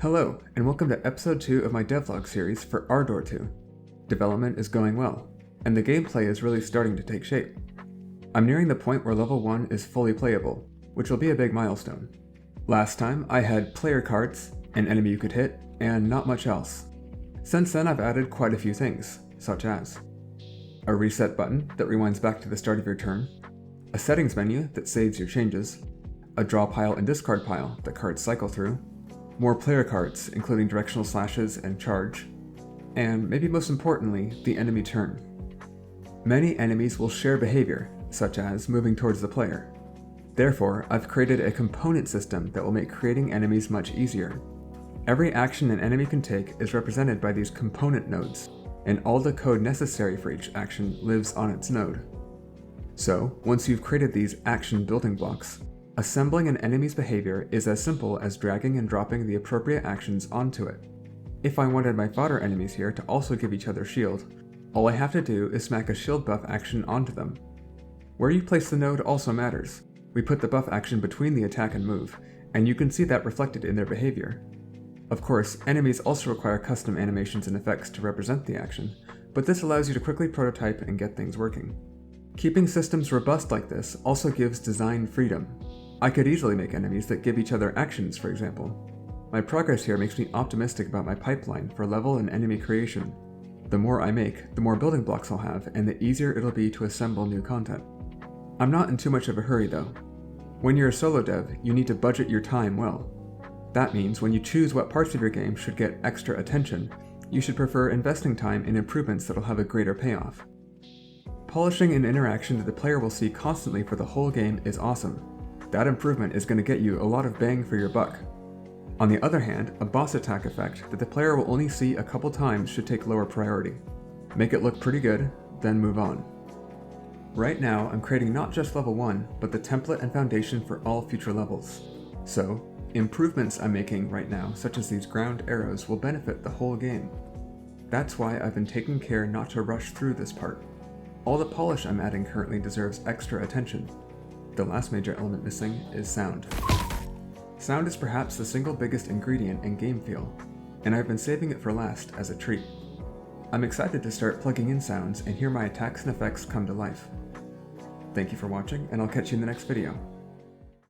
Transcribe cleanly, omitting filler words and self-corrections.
Hello, and welcome to episode 2 of my Devlog series for Ardor 2. Development is going well, and the gameplay is really starting to take shape. I'm nearing the point where level 1 is fully playable, which will be a big milestone. Last time, I had player cards, an enemy you could hit, and not much else. Since then, I've added quite a few things, such as a reset button that rewinds back to the start of your turn, a settings menu that saves your changes, a draw pile and discard pile that cards cycle through, more player cards including directional slashes and charge, and maybe most importantly, the enemy turn. Many enemies will share behavior, such as moving towards the player. Therefore, I've created a component system that will make creating enemies much easier. Every action an enemy can take is represented by these component nodes, and all the code necessary for each action lives on its node. So, once you've created these action building blocks, assembling an enemy's behavior is as simple as dragging and dropping the appropriate actions onto it. If I wanted my fodder enemies here to also give each other shield, all I have to do is smack a shield buff action onto them. Where you place the node also matters. We put the buff action between the attack and move, and you can see that reflected in their behavior. Of course, enemies also require custom animations and effects to represent the action, but this allows you to quickly prototype and get things working. Keeping systems robust like this also gives design freedom. I could easily make enemies that give each other actions, for example. My progress here makes me optimistic about my pipeline for level and enemy creation. The more I make, the more building blocks I'll have, and the easier it'll be to assemble new content. I'm not in too much of a hurry though. When you're a solo dev, you need to budget your time well. That means when you choose what parts of your game should get extra attention, you should prefer investing time in improvements that'll have a greater payoff. Polishing an interaction that the player will see constantly for the whole game is awesome. That improvement is going to get you a lot of bang for your buck. On the other hand, a boss attack effect that the player will only see a couple times should take lower priority. Make it look pretty good, then move on. Right now, I'm creating not just level 1, but the template and foundation for all future levels. So, improvements I'm making right now, such as these ground arrows, will benefit the whole game. That's why I've been taking care not to rush through this part. All the polish I'm adding currently deserves extra attention. The last major element missing is sound. Sound is perhaps the single biggest ingredient in game feel, and I've been saving it for last as a treat. I'm excited to start plugging in sounds and hear my attacks and effects come to life. Thank you for watching, and I'll catch you in the next video.